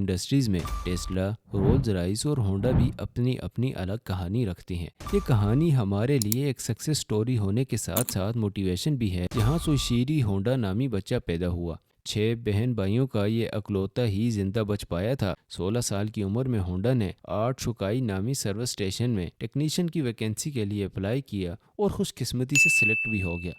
Industries میں Tesla, Rolls Royce اور Honda بھی اپنی اپنی الگ کہانی رکھتی ہیں۔ یہ کہانی ہمارے لیے ایک سکسیس سٹوری ہونے کے ساتھ ساتھ موٹیویشن بھی ہے۔ جہاں سوشیری ہونڈا نامی بچہ پیدا ہوا، 6 بہن بھائیوں کا یہ اکلوتا ہی زندہ بچ پایا تھا۔ 16 سال کی عمر میں ہونڈا نے آرٹ شوکائی نامی سروس اسٹیشن میں ٹیکنیشین کی ویکینسی کے لیے اپلائی کیا اور خوش قسمتی سے سلیکٹ بھی ہو گیا۔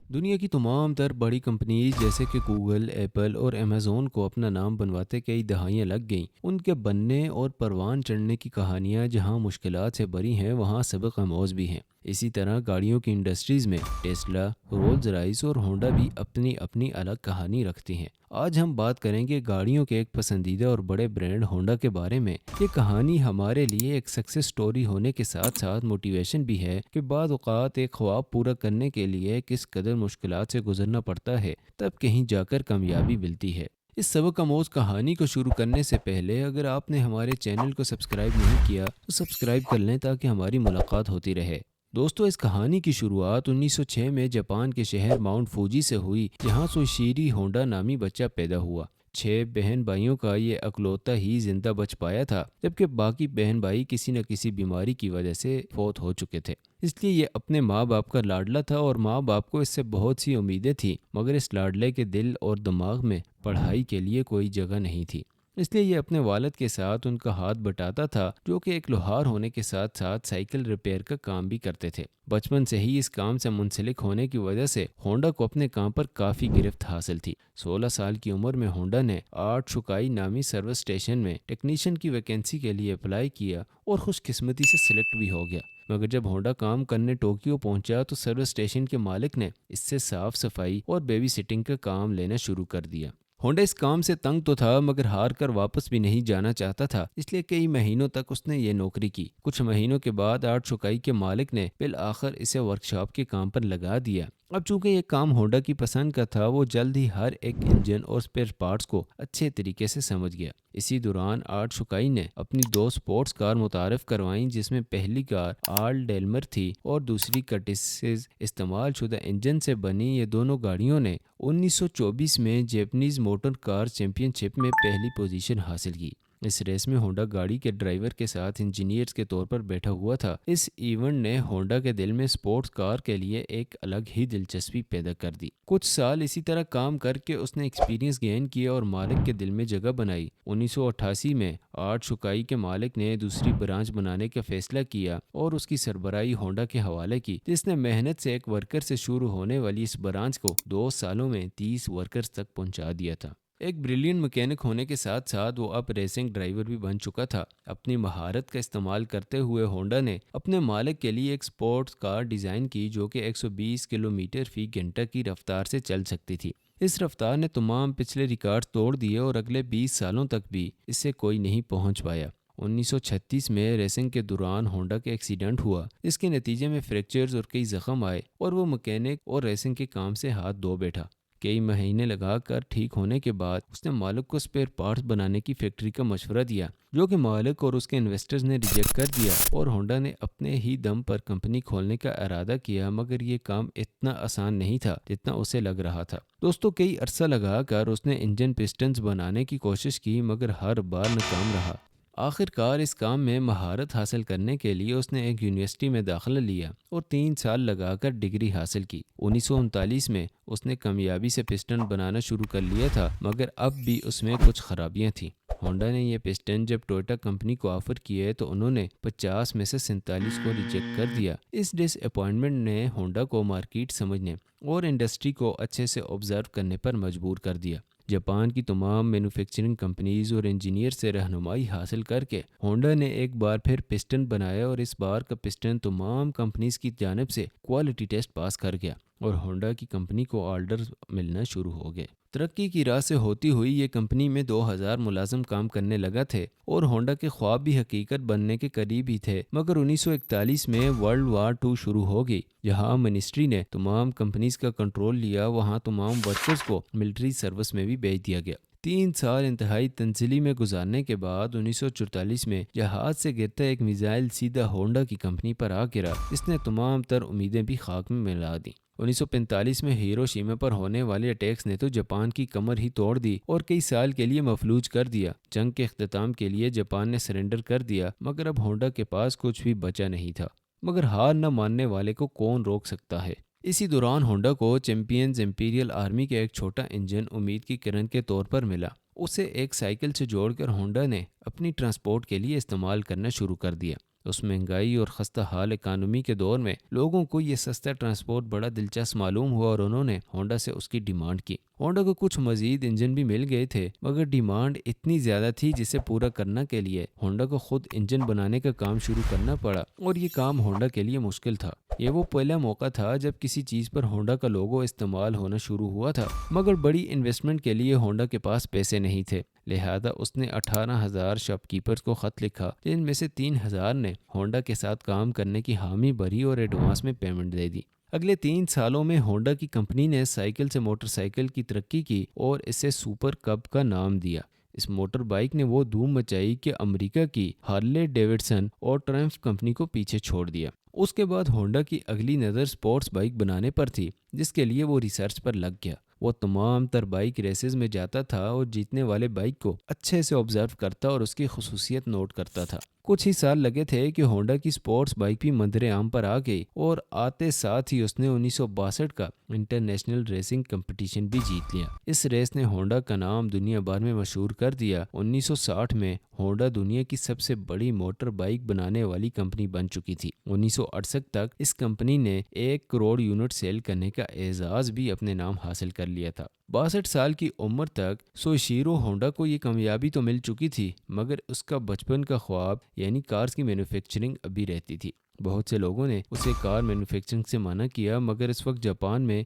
دنیا کی تمام تر بڑی کمپنیز جیسے کہ گوگل، ایپل اور امیزون کو اپنا نام بنواتے کئی دہائیاں لگ گئیں۔ ان کے بننے اور پروان چڑھنے کی کہانیاں جہاں مشکلات سے بھری ہیں وہاں سبق آموز بھی ہیں۔ اسی طرح گاڑیوں کی انڈسٹریز میں ٹیسلا، رولز رائس اور ہونڈا بھی اپنی اپنی الگ کہانی رکھتی ہیں۔ آج ہم بات کریں گے گاڑیوں کے ایک پسندیدہ اور بڑے برانڈ ہونڈا کے بارے میں۔ یہ کہانی ہمارے لیے ایک سکسیس سٹوری ہونے کے ساتھ ساتھ موٹیویشن بھی ہے کہ بعض اوقات ایک خواب پورا کرنے کے لیے کس قدر مشکلات سے گزرنا پڑتا ہے، تب کہیں جا کر کامیابی ملتی ہے۔ اس سبق آموز کہانی کو شروع کرنے سے پہلے اگر آپ نے ہمارے چینل کو سبسکرائب نہیں کیا تو سبسکرائب کر لیں تاکہ ہماری ملاقات ہوتی رہے۔ دوستو، اس کہانی کی شروعات 1906 میں جاپان کے شہر ماؤنٹ فوجی سے ہوئی، جہاں سوشیری ہونڈا نامی بچہ پیدا ہوا۔ 6 بہن بھائیوں کا یہ اکلوتا ہی زندہ بچ پایا تھا، جبکہ باقی بہن بھائی کسی نہ کسی بیماری کی وجہ سے فوت ہو چکے تھے۔ اس لیے یہ اپنے ماں باپ کا لاڈلا تھا اور ماں باپ کو اس سے بہت سی امیدیں تھیں، مگر اس لاڈلے کے دل اور دماغ میں پڑھائی کے لیے کوئی جگہ نہیں تھی۔ اس لیے یہ اپنے والد کے ساتھ ان کا ہاتھ بٹاتا تھا، جو کہ ایک لوہار ہونے کے ساتھ ساتھ سائیکل ریپیئر کا کام بھی کرتے تھے۔ بچپن سے ہی اس کام سے منسلک ہونے کی وجہ سے ہونڈا کو اپنے کام پر کافی گرفت حاصل تھی۔ 16 سال کی عمر میں ہونڈا نے آرٹ شوکائی نامی سروس اسٹیشن میں ٹیکنیشین کی ویکینسی کے لیے اپلائی کیا اور خوش قسمتی سے سلیکٹ بھی ہو گیا۔ مگر جب ہونڈا کام کرنے ٹوکیو پہنچا تو سروس اسٹیشن کے مالک نے اس سے صاف صفائی اور بیبی سٹنگ کا کام لینا شروع کر دیا۔ ہونڈا اس کام سے تنگ تو تھا مگر ہار کر واپس بھی نہیں جانا چاہتا تھا، اس لیے کئی مہینوں تک اس نے یہ نوکری کی۔ کچھ مہینوں کے بعد آرٹ شوکائی کے مالک نے بالآخر اسے ورکشاپ کے کام پر لگا دیا۔ اب چونکہ یہ کام ہونڈا کی پسند کا تھا، وہ جلد ہی ہر ایک انجن اور اسپیئر پارٹس کو اچھے طریقے سے سمجھ گیا۔ اسی دوران آرٹ شوکائی نے اپنی 2 سپورٹس کار متعارف کروائیں، جس میں پہلی کار آل ڈیلمر تھی اور دوسری کرٹسز استعمال شدہ انجن سے بنی۔ یہ دونوں گاڑیوں نے 1924 میں جیپنیز موٹر کار چیمپئن شپ میں پہلی پوزیشن حاصل کی۔ اس ریس میں ہونڈا گاڑی کے ڈرائیور کے ساتھ انجینئرز کے طور پر بیٹھا ہوا تھا۔ اس ایونٹ نے ہونڈا کے دل میں سپورٹس کار کے لیے ایک الگ ہی دلچسپی پیدا کر دی۔ کچھ سال اسی طرح کام کر کے اس نے ایکسپیرینس گین کیا اور مالک کے دل میں جگہ بنائی۔ 1988 میں آرٹ شوکائی کے مالک نے دوسری برانچ بنانے کا فیصلہ کیا اور اس کی سربراہی ہونڈا کے حوالے کی، جس نے محنت سے ایک ورکر سے شروع ہونے والی اس برانچ کو 2 سالوں میں 30 ورکرز تک پہنچا دیا تھا۔ ایک بریلینٹ مکینک ہونے کے ساتھ ساتھ وہ اب ریسنگ ڈرائیور بھی بن چکا تھا۔ اپنی مہارت کا استعمال کرتے ہوئے ہونڈا نے اپنے مالک کے لیے ایک سپورٹس کار ڈیزائن کی جو کہ 120 کلومیٹر فی گھنٹہ کی رفتار سے چل سکتی تھی۔ اس رفتار نے تمام پچھلے ریکارڈ توڑ دیے اور اگلے 20 سالوں تک بھی اس سے کوئی نہیں پہنچ پایا۔ 1936 میں ریسنگ کے دوران ہونڈا کا ایکسیڈنٹ ہوا، اس کے نتیجے میں فریکچرز اور کئی زخم آئے اور وہ مکینک اور ریسنگ کے کام سے ہاتھ دھو بیٹھا۔ کئی مہینے لگا کر ٹھیک ہونے کے بعد اس نے مالک کو اسپیئر پارٹس بنانے کی فیکٹری کا مشورہ دیا، جو کہ مالک اور اس کے انویسٹرز نے ریجیکٹ کر دیا اور ہونڈا نے اپنے ہی دم پر کمپنی کھولنے کا ارادہ کیا۔ مگر یہ کام اتنا آسان نہیں تھا جتنا اسے لگ رہا تھا۔ دوستو، کئی عرصہ لگا کر اس نے انجن پسٹنز بنانے کی کوشش کی مگر ہر بار ناکام رہا۔ آخر کار اس کام میں مہارت حاصل کرنے کے لیے اس نے ایک یونیورسٹی میں داخلہ لیا اور 3 سال لگا کر ڈگری حاصل کی۔ 1939 میں اس نے کامیابی سے پسٹن بنانا شروع کر لیا تھا، مگر اب بھی اس میں کچھ خرابیاں تھیں۔ ہونڈا نے یہ پسٹن جب ٹویوٹا کمپنی کو آفر کیے تو انہوں نے 50 میں سے 47 کو ریجیکٹ کر دیا۔ اس ڈس اپوائنٹمنٹ نے ہونڈا کو مارکیٹ سمجھنے اور انڈسٹری کو اچھے سے آبزرو کرنے پر مجبور کر دیا۔ جاپان کی تمام مینوفیکچرنگ کمپنیز اور انجینئر سے رہنمائی حاصل کر کے ہونڈا نے ایک بار پھر پسٹن بنایا اور اس بار کا پسٹن تمام کمپنیز کی جانب سے کوالٹی ٹیسٹ پاس کر گیا اور ہونڈا کی کمپنی کو آرڈر ملنا شروع ہو گئے۔ ترقی کی راہ سے ہوتی ہوئی یہ کمپنی میں 2000 ملازم کام کرنے لگا تھے اور ہونڈا کے خواب بھی حقیقت بننے کے قریب ہی تھے۔ مگر 1941 میں ورلڈ وار 2 شروع ہو گئی۔ جہاں منسٹری نے تمام کمپنیز کا کنٹرول لیا، وہاں تمام ورکرز کو ملٹری سروس میں بھی بھیج دیا گیا۔ 3 سال انتہائی تنزلی میں گزارنے کے بعد 1944 میں جہاز سے گرتا ایک میزائل سیدھا ہونڈا کی کمپنی پر آ گرا۔ اس نے تمام تر امیدیں بھی خاک میں ملا دیں 1945 میں ہیروشیما پر ہونے والے اٹیکس نے تو جاپان کی کمر ہی توڑ دی اور کئی سال کے لیے مفلوج کر دیا۔ جنگ کے اختتام کے لیے جاپان نے سرنڈر کر دیا، مگر اب ہونڈا کے پاس کچھ بھی بچا نہیں تھا۔ مگر ہار نہ ماننے والے کو کون روک سکتا ہے؟ اسی دوران ہونڈا کو چیمپئنز امپیریل آرمی کا ایک چھوٹا انجن امید کی کرن کے طور پر ملا۔ اسے ایک سائیکل سے جوڑ کر ہونڈا نے اپنی ٹرانسپورٹ کے لیے استعمال کرنا شروع کر دیا۔ اس مہنگائی اور خستہ حال اکانومی کے دور میں لوگوں کو یہ سستا ٹرانسپورٹ بڑا دلچسپ معلوم ہوا اور انہوں نے ہونڈا سے اس کی ڈیمانڈ کی۔ ہونڈا کو کچھ مزید انجن بھی مل گئے تھے، مگر ڈیمانڈ اتنی زیادہ تھی جسے پورا کرنے کے لیے ہونڈا کو خود انجن بنانے کا کام شروع کرنا پڑا، اور یہ کام ہونڈا کے لیے مشکل تھا۔ یہ وہ پہلا موقع تھا جب کسی چیز پر ہونڈا کا لوگو استعمال ہونا شروع ہوا تھا، مگر بڑی انویسٹمنٹ کے لیے ہونڈا کے پاس پیسے نہیں تھے، لہذا اس نے 18,000 شاپ کیپرز کو خط لکھا، جن میں سے 3,000 نے ہونڈا کے ساتھ کام کرنے کی حامی بھری اور ایڈوانس میں پیمنٹ دے دی۔ اگلے 3 سالوں میں ہونڈا کی کمپنی نے سائیکل سے موٹر سائیکل کی ترقی کی اور اسے سپر کب کا نام دیا۔ اس موٹر بائیک نے وہ دھوم مچائی کہ امریکہ کی ہارلے ڈیوڈسن اور ٹرائمف کمپنی کو پیچھے چھوڑ دیا۔ اس کے بعد ہونڈا کی اگلی نظر سپورٹس بائیک بنانے پر تھی، جس کے لیے وہ ریسرچ پر لگ گیا۔ وہ تمام تر بائیک ریسز میں جاتا تھا اور جیتنے والے بائیک کو اچھے سے آبزرو کرتا اور اس کی خصوصیت نوٹ کرتا تھا۔ کچھ ہی سال لگے تھے کہ ہونڈا کی سپورٹس بائیک بھی منظر عام پر آ گئی، اور آتے ساتھ ہی اس نے 1962 کا انٹرنیشنل ریسنگ کمپٹیشن بھی جیت لیا۔ اس ریس نے ہونڈا کا نام دنیا بھر میں مشہور کر دیا۔ 1960 میں ہونڈا دنیا کی سب سے بڑی موٹر بائیک بنانے والی کمپنی بن چکی تھی۔ 1968 تک اس کمپنی نے 1 کروڑ یونٹ سیل کرنے کا اعزاز بھی اپنے نام حاصل کر لیا تھا۔ 62 سال کی عمر تک سوئشیرو ہونڈا کو یہ کامیابی تو مل چکی تھی، مگر اس کا بچپن کا خواب یعنی کارز کی مینوفیکچرنگ ابھی رہتی تھی۔ بہت سے لوگوں نے اسے کار مینوفیکچرنگ سے منع کیا، مگر اس وقت جاپان میں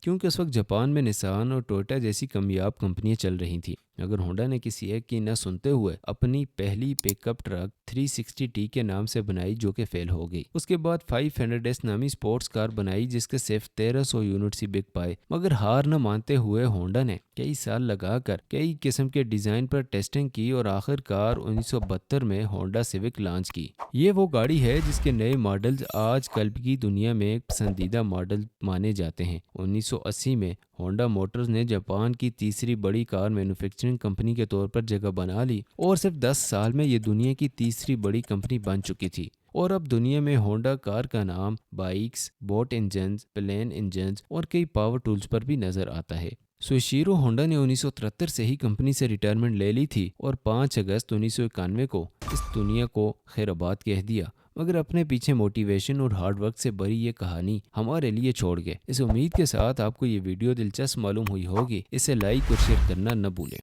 کیونکہ اس وقت جاپان میں نسان اور ٹویوٹا جیسی کامیاب کمپنیاں چل رہی تھیں۔ مگر ہونڈا نے کسی ایک کی نہ سنتے ہوئے اپنی پہلی پک اپ ٹرک 360T کے نام سے بنائی، جو کہ فیل ہو گئی۔ اس کے بعد 500S نامی سپورٹس کار بنائی، جس کے صرف 1300 یونٹس ہی بک پائے۔ مگر ہار نہ مانتے ہوئے ہونڈا نے کئی سال لگا کر کئی قسم کے ڈیزائن پر ٹیسٹنگ کی اور آخر کار 1972 میں ہونڈا سیوک لانچ کی۔ یہ وہ گاڑی ہے جس کے نئے ماڈلز آج کل کی دنیا میں ایک پسندیدہ ماڈل مانے جاتے ہیں۔ 1980 میں ہونڈا موٹرز نے جاپان کی تیسری بڑی کار مینوفیکچرنگ کمپنی کے طور پر جگہ بنا لی، اور صرف 10 سال میں یہ دنیا کی تیسری بڑی کمپنی بن چکی تھی۔ اور اب دنیا میں ہونڈا کار کا نام bikes, boat engines, plane engines اور کئی پاور ٹولز پر بھی نظر آتا ہے۔ سوئشیرو ہونڈا نے 1973 سے ہی کمپنی سے ریٹائرمنٹ لے لی تھی اور 5 اگست 1991 کو اس دنیا کو خیر آباد کہہ دیا، مگر اپنے پیچھے موٹیویشن اور ہارڈ ورک سے بھری یہ کہانی ہمارے لیے چھوڑ گئے۔ اس امید کے ساتھ آپ کو یہ ویڈیو دلچسپ معلوم ہوئی ہوگی، اسے لائک اور شیئر کرنا نہ بھولیں۔